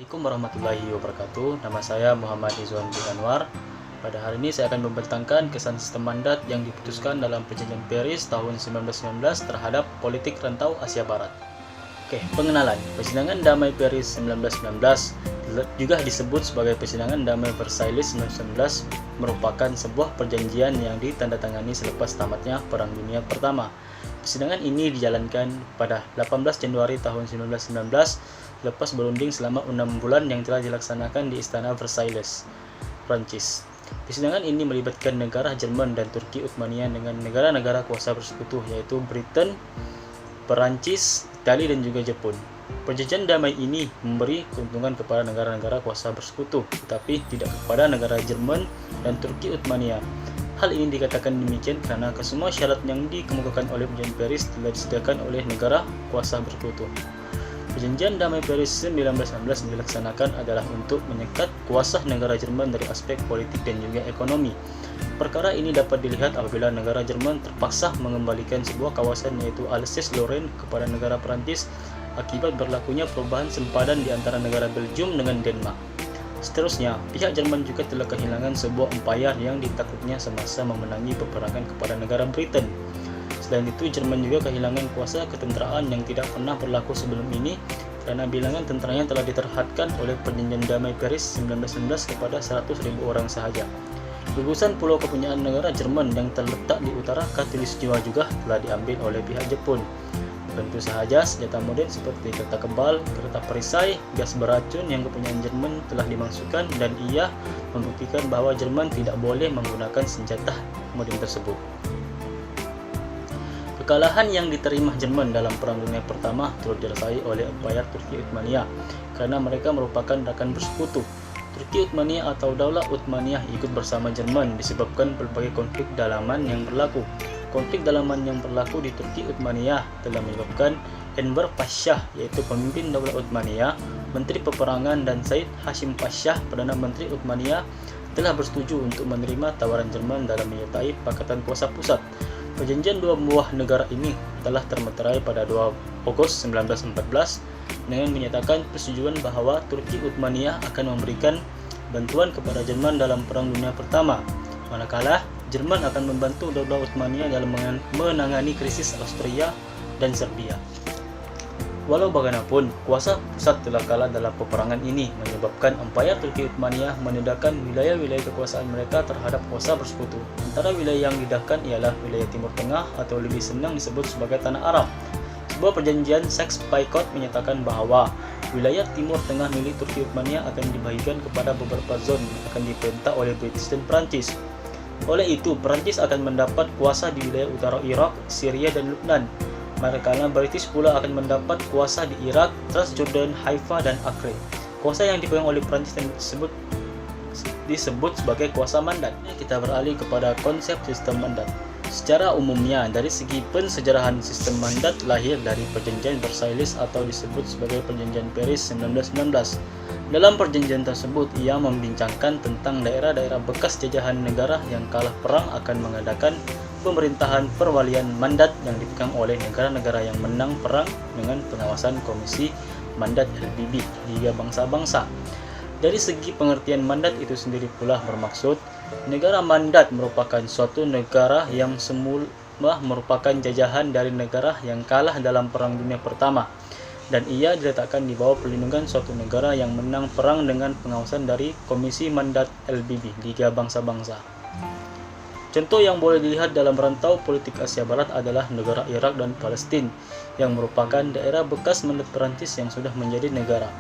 Assalamualaikum warahmatullahi wabarakatuh. Nama saya Muhammad Izwan bin Anwar. Pada hari ini saya akan membentangkan kesan sistem mandat yang diputuskan dalam Perjanjian Paris tahun 1919 terhadap politik rantau Asia Barat. Oke, pengenalan. Persidangan Damai Paris 1919 juga disebut sebagai Persidangan Damai Versailles 1919 merupakan sebuah perjanjian yang ditandatangani selepas tamatnya Perang Dunia Pertama. Persidangan ini dijalankan pada 18 Januari tahun 1919 lepas berunding selama 6 bulan yang telah dilaksanakan di Istana Versailles, Prancis. Persidangan ini melibatkan negara Jerman dan Turki Uthmaniyah dengan negara-negara kuasa bersekutu yaitu Britain, Perancis, Italia dan juga Jepun. Perjanjian damai ini memberi keuntungan kepada negara-negara kuasa bersekutu, tetapi tidak kepada negara Jerman dan Turki Uthmaniyah. Hal ini dikatakan demikian karena kesemua syarat yang dikemukakan oleh Perjanjian Paris telah disediakan oleh negara kuasa bersekutu. Perjanjian Damai Paris 1919 dilaksanakan adalah untuk menyekat kuasa negara Jerman dari aspek politik dan juga ekonomi. Perkara ini dapat dilihat apabila negara Jerman terpaksa mengembalikan sebuah kawasan yaitu Alsace-Lorraine kepada negara Perancis akibat berlakunya perubahan sempadan di antara negara Belgium dengan Denmark. Seterusnya, pihak Jerman juga telah kehilangan sebuah empayar yang ditakluknya semasa memenangi peperangan kepada negara Britain. Selain itu, Jerman juga kehilangan kuasa ketenteraan yang tidak pernah berlaku sebelum ini karena bilangan tenteranya telah diterhadkan oleh Perjanjian Damai Paris 1919 kepada 100.000 orang sahaja. Gugusan pulau kepunyaan negara Jerman yang terletak di utara Khatulistiwa juga telah diambil oleh pihak Jepun. Tentu sahaja senjata modern seperti kereta kebal, kereta perisai, gas beracun yang kepunyaan Jerman telah dimasukkan dan ia membuktikan bahwa Jerman tidak boleh menggunakan senjata modern tersebut. Kekalahan yang diterima Jerman dalam Perang Dunia Pertama turut dirasain oleh Empayar Turki Uthmaniyah karena mereka merupakan rakan bersekutu. Turki Uthmaniyah atau Daulah Uthmaniyah ikut bersama Jerman disebabkan berbagai konflik dalaman yang berlaku. Konflik dalaman yang berlaku di Turki Uthmaniyah telah menyebabkan Enver Pasha yaitu pemimpin Daulah Uthmaniyah, Menteri Peperangan dan Said Hashim Pasha, Perdana Menteri Uthmaniyah telah bersetuju untuk menerima tawaran Jerman dalam menyertai Pakatan Kuasa Pusat. Perjanjian dua buah negara ini telah termeterai pada 2 Agustus 1914 dengan menyatakan persetujuan bahwa Turki Uthmaniyah akan memberikan bantuan kepada Jerman dalam Perang Dunia Pertama, manakala Jerman akan membantu Daulah Uthmaniyah dalam menangani krisis Austria dan Serbia. Walau bagaimanapun, kuasa pusat telah kalah dalam peperangan ini menyebabkan Empayar Turki Uthmaniyah menedahkan wilayah-wilayah kekuasaan mereka terhadap kuasa bersekutu. Antara wilayah yang didedahkan ialah wilayah Timur Tengah atau lebih senang disebut sebagai Tanah Arab. Sebuah perjanjian Sykes-Picot menyatakan bahwa wilayah Timur Tengah milik Turki Uthmaniyah akan dibagikan kepada beberapa zon yang akan diperintah oleh British dan Prancis. Oleh itu, Prancis akan mendapat kuasa di wilayah utara Irak, Syria dan Lebanon. Manakala British pula akan mendapat kuasa di Irak, Transjordan, Haifa dan Acre. Kuasa yang dipegang oleh Prancis disebut sebagai kuasa mandat. Kita beralih kepada konsep sistem mandat. Secara umumnya, dari segi pensejarahan sistem mandat lahir dari Perjanjian Versailles atau disebut sebagai Perjanjian Paris 1919. Dalam perjanjian tersebut, ia membincangkan tentang daerah-daerah bekas jajahan negara yang kalah perang akan mengadakan pemerintahan perwalian mandat yang dipegang oleh negara-negara yang menang perang dengan pengawasan Komisi Mandat LBB, Liga Bangsa-Bangsa. Dari segi pengertian mandat itu sendiri pula bermaksud negara mandat merupakan suatu negara yang semula merupakan jajahan dari negara yang kalah dalam Perang Dunia Pertama dan ia diletakkan di bawah perlindungan suatu negara yang menang perang dengan pengawasan dari Komisi Mandat LBB, Liga Bangsa-Bangsa. Contoh yang boleh dilihat dalam rantau politik Asia Barat adalah negara Irak dan Palestina yang merupakan daerah bekas mandat Perancis yang sudah menjadi negara.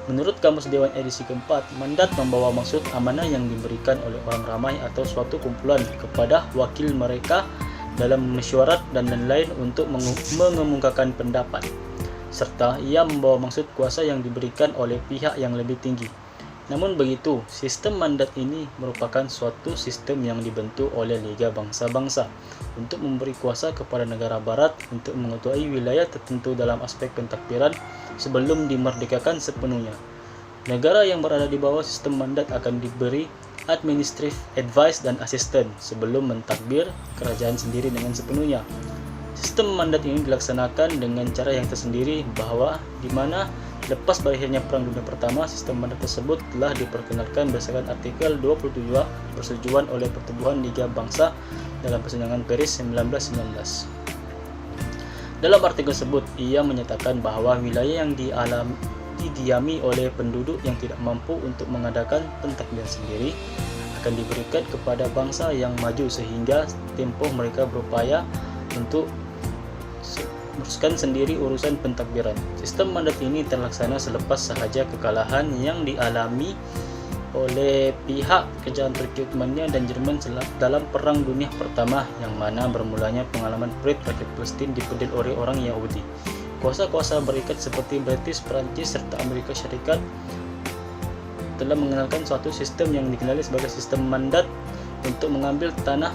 Menurut Kamus Dewan edisi keempat, mandat membawa maksud amanah yang diberikan oleh orang ramai atau suatu kumpulan kepada wakil mereka dalam mesyuarat dan lain-lain untuk mengemukakan pendapat, serta ia membawa maksud kuasa yang diberikan oleh pihak yang lebih tinggi. Namun begitu, sistem mandat ini merupakan suatu sistem yang dibentuk oleh Liga Bangsa-Bangsa untuk memberi kuasa kepada negara barat untuk mengetuai wilayah tertentu dalam aspek pentakbiran sebelum dimerdekakan sepenuhnya. Negara yang berada di bawah sistem mandat akan diberi administrative advice dan assistance sebelum mentakbir kerajaan sendiri dengan sepenuhnya. Sistem mandat ini dilaksanakan dengan cara yang tersendiri bahwa di mana Lepas berakhirnya Perang Dunia Pertama, sistem mandat tersebut telah diperkenalkan berdasarkan artikel 27 persetujuan oleh Pertubuhan Liga Bangsa dalam Perjanjian Paris 1919. Dalam artikel tersebut, ia menyatakan bahwa wilayah yang didiami oleh penduduk yang tidak mampu untuk mengadakan pentadbiran sendiri akan diberikan kepada bangsa yang maju sehingga tempoh mereka berupaya untuk uruskan sendiri urusan pentadbiran. Sistem mandat ini terlaksana selepas sahaja kekalahan yang dialami oleh pihak kerajaan Turki Uthmaniyah dan Jerman dalam Perang Dunia Pertama, yang mana bermulanya pengalaman perang rakyat Palestin dipedil oleh orang Yahudi. Kuasa-kuasa berikat seperti British, Perancis, serta Amerika Syarikat telah mengenalkan suatu sistem yang dikenali sebagai sistem mandat untuk mengambil tanah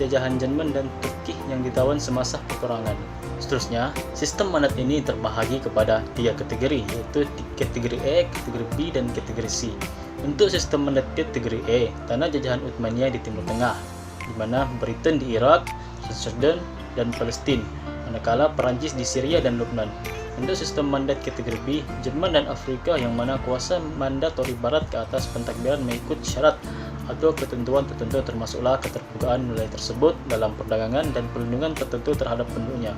jajahan Jerman dan Turki yang ditawan semasa peperangan. Seterusnya, sistem mandat ini terbahagi kepada 3 kategori, yaitu kategori E, kategori B, dan kategori C. Untuk sistem mandat kategori E, tanah jajahan Uthmaniyah di Timur Tengah, di mana Britain di Irak, Jordan, dan Palestina, manakala Perancis di Syria dan Lebanon. Untuk sistem mandat kategori B, Jerman dan Afrika, yang mana kuasa mandatori Barat ke atas pentadbiran mengikut syarat atau ketentuan tertentu, termasuklah keterbukaan wilayah tersebut dalam perdagangan dan perlindungan tertentu terhadap penduduknya.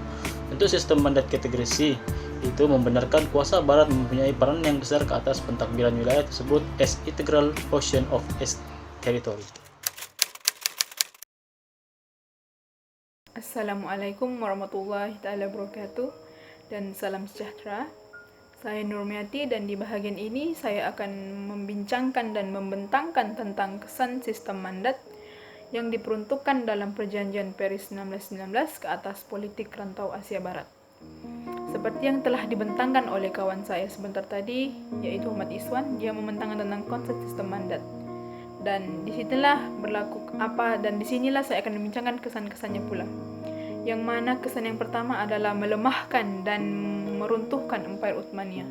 Untuk sistem mandat kategori C, itu membenarkan kuasa Barat mempunyai peran yang besar ke atas pentadbiran wilayah tersebut as integral portion of its territory. Assalamualaikum warahmatullahi taala wabarakatuh dan salam sejahtera. Saya Nurmiati dan di bahagian ini saya akan membincangkan dan membentangkan tentang kesan sistem mandat yang diperuntukkan dalam Perjanjian Paris 1919 ke atas politik rantau Asia Barat. Seperti yang telah dibentangkan oleh kawan saya sebentar tadi, yaitu Muhammad Iswan, dia membentangkan tentang konsep sistem mandat. Dan disinilah saya akan membincangkan kesan-kesannya pula. Yang mana kesan yang pertama adalah melemahkan dan meruntuhkan Empire Uthmaniyah.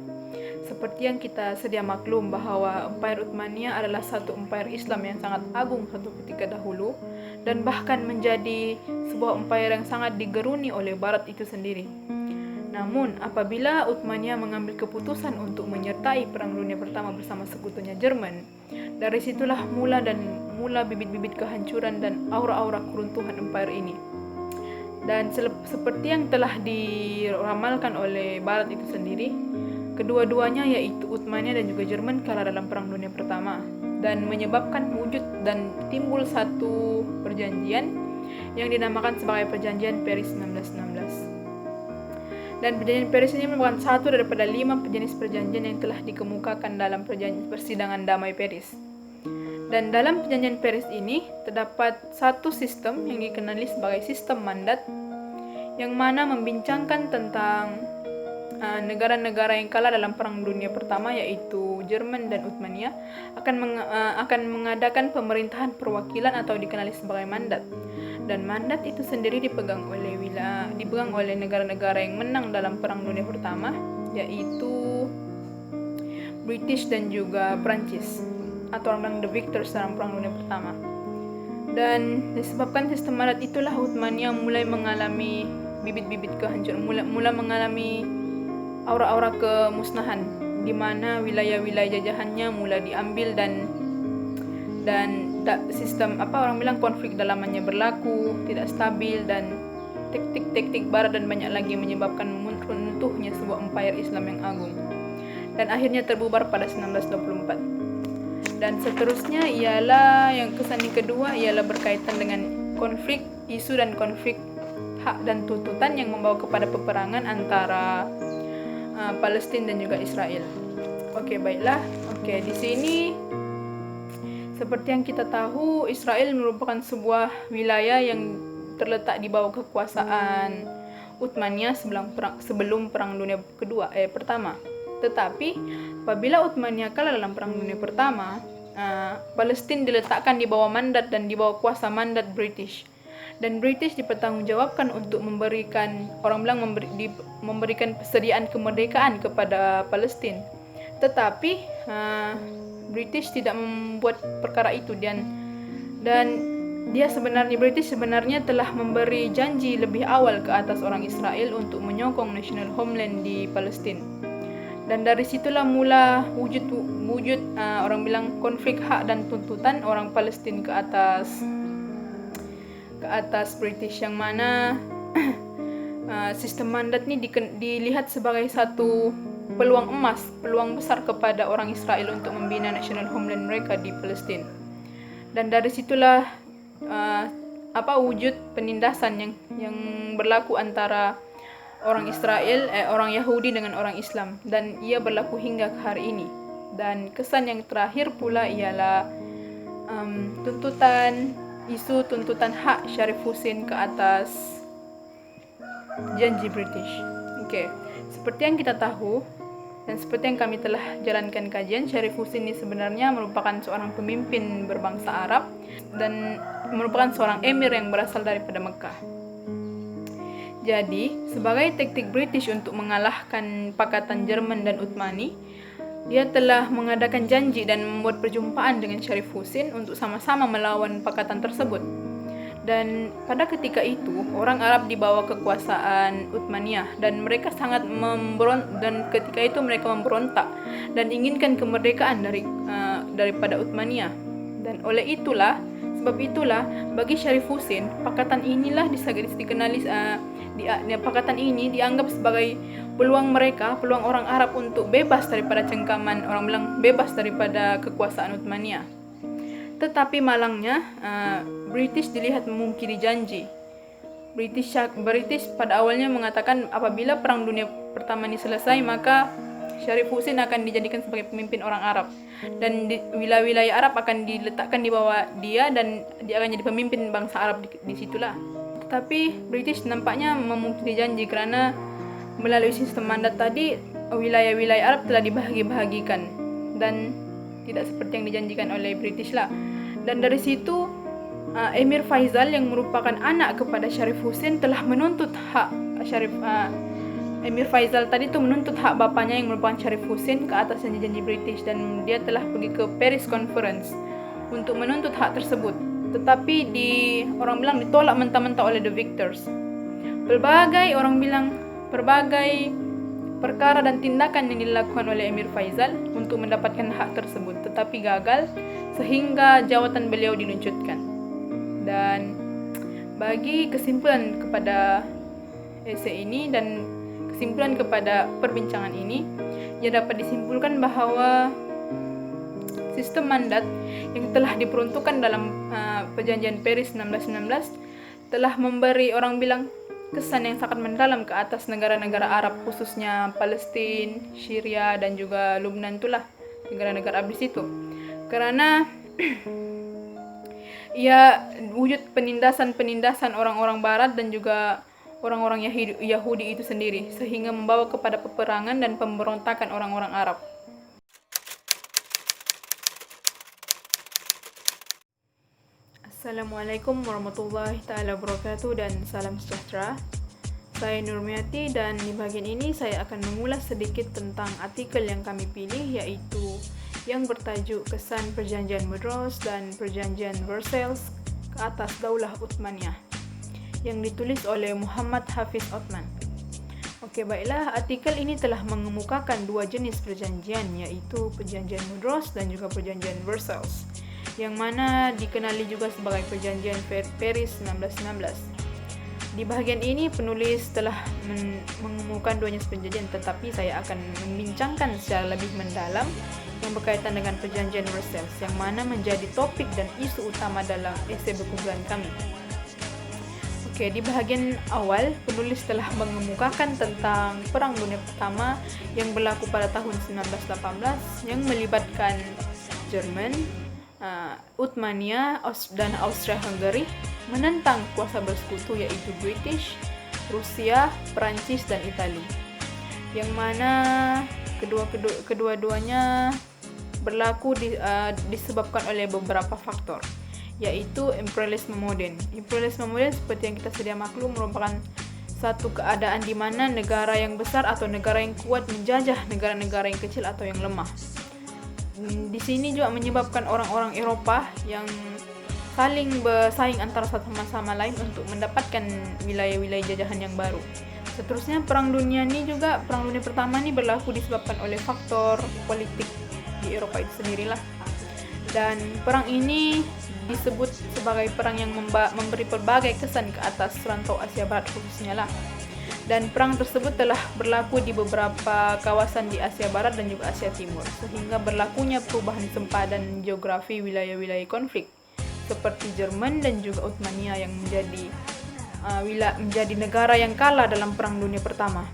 Seperti yang kita sedia maklum bahwa Empire Uthmaniyah adalah satu empire Islam yang sangat agung satu ketika dahulu, dan bahkan menjadi sebuah empire yang sangat digeruni oleh Barat itu sendiri. Namun, apabila Uthmaniyah mengambil keputusan untuk menyertai Perang Dunia Pertama bersama sekutunya Jerman, dari situlah mula bibit-bibit kehancuran dan aura-aura keruntuhan empire ini. Dan seperti yang telah diramalkan oleh Barat itu sendiri, kedua-duanya yaitu Uthmaniyah dan juga Jerman kalah dalam Perang Dunia Pertama, dan menyebabkan wujud dan timbul satu perjanjian yang dinamakan sebagai Perjanjian Paris 1916. Dan Perjanjian Paris ini merupakan satu daripada 5 jenis perjanjian yang telah dikemukakan dalam persidangan damai Paris. Dan dalam Perjanjian Paris ini terdapat satu sistem yang dikenali sebagai sistem mandat, yang mana membincangkan tentang negara-negara yang kalah dalam Perang Dunia Pertama, yaitu Jerman dan Uthmaniyah, akan mengadakan pemerintahan perwakilan atau dikenali sebagai mandat. Dan mandat itu sendiri dipegang oleh negara-negara yang menang dalam Perang Dunia Pertama, yaitu British dan juga Perancis, atau orang bilang the victors dalam Perang Dunia Pertama. Dan disebabkan sistem mandat itulah Uthmaniyah mulai mengalami bibit-bibit kehancuran, mulai mengalami aura-aura kemusnahan, di mana wilayah-wilayah jajahannya mulai diambil dan sistem orang bilang konflik dalamannya berlaku, tidak stabil, dan taktik Barat dan banyak lagi menyebabkan runtuhnya sebuah empire Islam yang agung, dan akhirnya terbubar pada 1924. Dan seterusnya ialah yang kesan yang kedua ialah berkaitan dengan isu dan konflik hak dan tuntutan yang membawa kepada peperangan antara Palestina dan juga Israel. Baiklah. Di sini seperti yang kita tahu, Israel merupakan sebuah wilayah yang terletak di bawah kekuasaan Uthmaniyah sebelum Perang Dunia Pertama. Tetapi apabila Uthmaniyah kalah dalam Perang Dunia Pertama, Palestina diletakkan di bawah mandat dan di bawah kuasa mandat British. Dan British dipertanggungjawabkan untuk memberikan persediaan kemerdekaan kepada Palestina. Tetapi British tidak membuat perkara itu, dan British sebenarnya telah memberi janji lebih awal ke atas orang Israel untuk menyokong national homeland di Palestina. Dan dari situlah mula wujud orang bilang konflik hak dan tuntutan orang Palestin ke atas British, yang mana sistem mandat ini dilihat sebagai satu peluang emas, peluang besar kepada orang Israel untuk membina national homeland mereka di Palestin. Dan dari situlah wujud penindasan yang berlaku antara orang Israel, orang Yahudi dengan orang Islam, dan ia berlaku hingga ke hari ini. Dan kesan yang terakhir pula ialah isu tuntutan hak Syarif Hussein ke atas janji British. Seperti yang kita tahu dan seperti yang kami telah jalankan kajian, Syarif Hussein ini sebenarnya merupakan seorang pemimpin berbangsa Arab dan merupakan seorang emir yang berasal daripada Mekah. Jadi, sebagai taktik British untuk mengalahkan Pakatan Jerman dan Utsmani, dia telah mengadakan janji dan membuat perjumpaan dengan Syarif Hussein untuk sama-sama melawan pakatan tersebut. Dan pada ketika itu, orang Arab di bawah kekuasaan Utsmaniyah dan mereka sangat ketika itu mereka memberontak dan inginkan kemerdekaan daripada Utsmaniyah. Dan sebab itulah bagi Syarif Hussein, pakatan inilah pakatan ini dianggap sebagai peluang orang Arab untuk bebas daripada cengkaman, orang bilang bebas daripada kekuasaan Utsmaniyah. Tetapi malangnya British dilihat memungkiri janji. British pada awalnya mengatakan apabila Perang Dunia Pertama ini selesai, maka Syarif Hussein akan dijadikan sebagai pemimpin orang Arab dan wilayah-wilayah Arab akan diletakkan di bawah dia dan dia akan jadi pemimpin bangsa Arab di situlah. Tetapi British nampaknya memungkiri janji karena melalui sistem mandat tadi wilayah-wilayah Arab telah dibahagi-bahagikan dan tidak seperti yang dijanjikan oleh British lah. Dan dari situ Emir Faisal yang merupakan anak kepada Syarif Hussein telah menuntut hak Emir Faisal tadi itu menuntut hak bapaknya yang merupakan Syarif Hussein ke atas janji-janji British, dan dia telah pergi ke Paris Conference untuk menuntut hak tersebut. Tetapi orang bilang ditolak mentah-mentah oleh the victors. Berbagai perkara dan tindakan yang dilakukan oleh Emir Faisal untuk mendapatkan hak tersebut, tetapi gagal sehingga jawatan beliau diluncurkan. Dan bagi kesimpulan kepada esei ini dan kesimpulan kepada perbincangan ini, ia dapat disimpulkan bahawa sistem mandat yang telah diperuntukkan dalam perjanjian Paris 1919 telah memberi orang bilang kesan yang sangat mendalam ke atas negara-negara Arab, khususnya Palestina, Syria dan juga Lebanon, itulah negara-negara Arab di situ. Karena ia wujud penindasan orang-orang Barat dan juga orang-orang Yahudi itu sendiri, sehingga membawa kepada peperangan dan pemberontakan orang-orang Arab. Assalamualaikum warahmatullahi taala wabarakatuh dan salam sejahtera. Saya Nurmiati dan di bagian ini saya akan mengulas sedikit tentang artikel yang kami pilih, yaitu yang bertajuk Kesan Perjanjian Mudros dan Perjanjian Versailles ke atas Daulah Utsmaniyah, yang ditulis oleh Muhammad Hafiz Othman. Baiklah, artikel ini telah mengemukakan dua jenis perjanjian, yaitu Perjanjian Mudros dan juga Perjanjian Versailles, yang mana dikenali juga sebagai Perjanjian Paris 1919. Di bahagian ini penulis telah mengemukakan dua jenis perjanjian, tetapi saya akan membincangkan secara lebih mendalam yang berkaitan dengan Perjanjian Versailles, yang mana menjadi topik dan isu utama dalam esei berkumpulan kami. Di bahagian awal, penulis telah mengemukakan tentang Perang Dunia Pertama yang berlaku pada tahun 1918 yang melibatkan Jerman, Utsmaniyah dan Austria-Hungary menentang kuasa bersekutu yaitu British, Rusia, Perancis dan Italia, yang mana kedua-duanya berlaku disebabkan oleh beberapa faktor, yaitu imperialisme moden. Imperialisme moden seperti yang kita sedia maklum merupakan satu keadaan di mana negara yang besar atau negara yang kuat menjajah negara-negara yang kecil atau yang lemah. Di sini juga menyebabkan orang-orang Eropah yang saling bersaing antara satu sama lain untuk mendapatkan wilayah-wilayah jajahan yang baru. Seterusnya Perang Dunia Pertama ini berlaku disebabkan oleh faktor politik di Eropa itu sendirilah. Dan perang ini disebut sebagai perang yang memberi berbagai kesan ke atas rantau Asia Barat khususnya lah. Dan perang tersebut telah berlaku di beberapa kawasan di Asia Barat dan juga Asia Timur, sehingga berlakunya perubahan sempadan geografi wilayah-wilayah konflik seperti Jerman dan juga Uthmania yang menjadi negara yang kalah dalam Perang Dunia Pertama.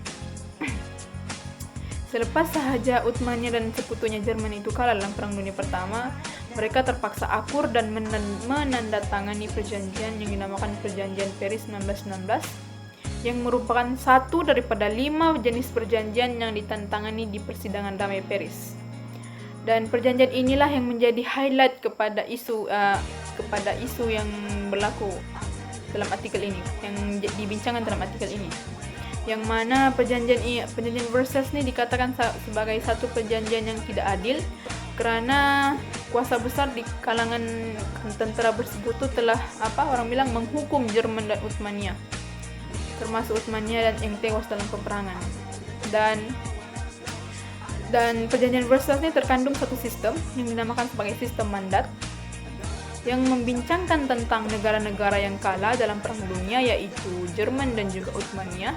Selepas sahaja Uthmania dan sekutunya Jerman itu kalah dalam Perang Dunia Pertama, mereka terpaksa akur dan menandatangani perjanjian yang dinamakan Perjanjian Paris 1916 yang merupakan satu daripada 5 jenis perjanjian yang ditandatangani di persidangan damai Paris. Dan perjanjian inilah yang menjadi highlight kepada isu yang berlaku dalam artikel ini, yang dibincangkan dalam artikel ini. Yang mana perjanjian Versailles ini dikatakan sebagai satu perjanjian yang tidak adil karena kuasa besar di kalangan tentara bersekutu telah menghukum Jerman dan Uthmania, termasuk Uthmania yang tewas dalam peperangan. Dan perjanjian Versailles ini terkandung satu sistem yang dinamakan sebagai sistem mandat yang membincangkan tentang negara-negara yang kalah dalam Perang Dunia, yaitu Jerman dan juga Uthmania,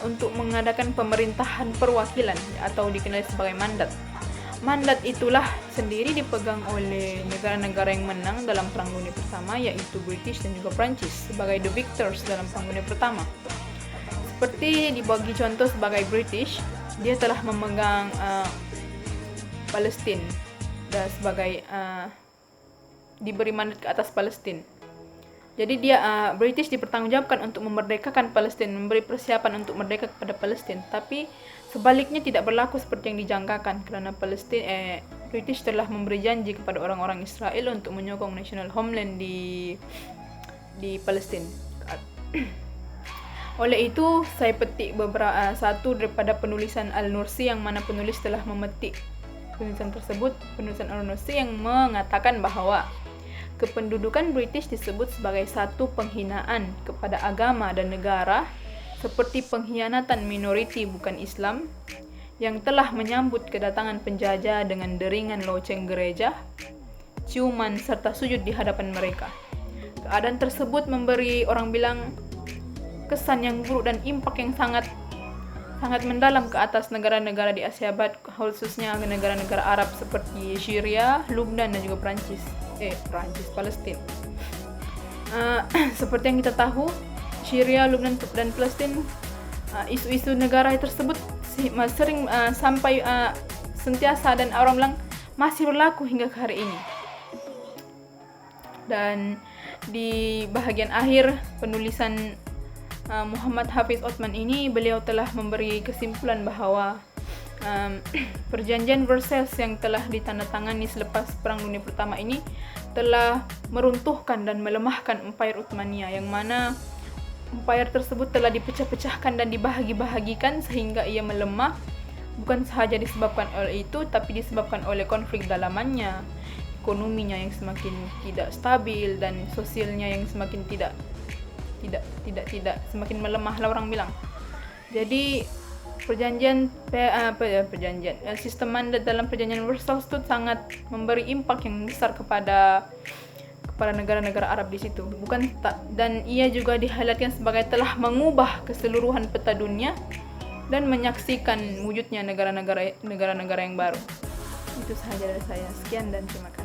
untuk mengadakan pemerintahan perwakilan atau dikenal sebagai mandat. Mandat itulah sendiri dipegang oleh negara-negara yang menang dalam Perang Dunia Pertama, yaitu British dan juga Prancis sebagai the victors dalam Perang Dunia Pertama. Seperti dibagi contoh sebagai British, dia telah memegang Palestina dan sebagai diberi mandat ke atas Palestina. Jadi British dipertanggungjawabkan untuk memerdekakan Palestina, memberi persiapan untuk merdeka kepada Palestina. Tapi sebaliknya tidak berlaku seperti yang dijangkakan, karena British telah memberi janji kepada orang-orang Israel untuk menyokong national homeland di Palestina. Oleh itu, saya petik satu daripada penulisan Al-Nursi, yang mana penulis telah memetik penulisan tersebut, penulisan Al-Nursi yang mengatakan bahwa kependudukan British disebut sebagai satu penghinaan kepada agama dan negara, seperti pengkhianatan minoriti bukan Islam yang telah menyambut kedatangan penjajah dengan deringan loceng gereja, ciuman serta sujud di hadapan mereka. Keadaan tersebut memberi orang bilang kesan yang buruk dan impak yang sangat mendalam ke atas negara-negara di Asia Barat, khususnya negara-negara Arab seperti Syria, Lebanon dan juga Palestina. Seperti yang kita tahu, Syria, Lebanon dan Palestina, isu-isu negara tersebut sering sentiasa dan orang bilang masih berlaku hingga ke hari ini. Dan di bahagian akhir penulisan Muhammad Hafiz Othman ini, beliau telah memberi kesimpulan bahwa perjanjian Versailles yang telah ditandatangani selepas Perang Dunia Pertama ini telah meruntuhkan dan melemahkan Empire Uthmania, yang mana empire tersebut telah dipecah-pecahkan dan dibahagi-bahagikan sehingga ia melemah, bukan sahaja disebabkan oleh itu, tapi disebabkan oleh konflik dalamannya, ekonominya yang semakin tidak stabil, dan sosialnya yang semakin tidak semakin melemah lah orang bilang. Jadi sistem mandat dalam perjanjian Versailles itu sangat memberi impak yang besar kepada negara-negara Arab di situ. Dan ia juga di-highlightkan sebagai telah mengubah keseluruhan peta dunia dan menyaksikan wujudnya negara-negara yang baru. Itu sahaja dari saya. Sekian dan terima kasih.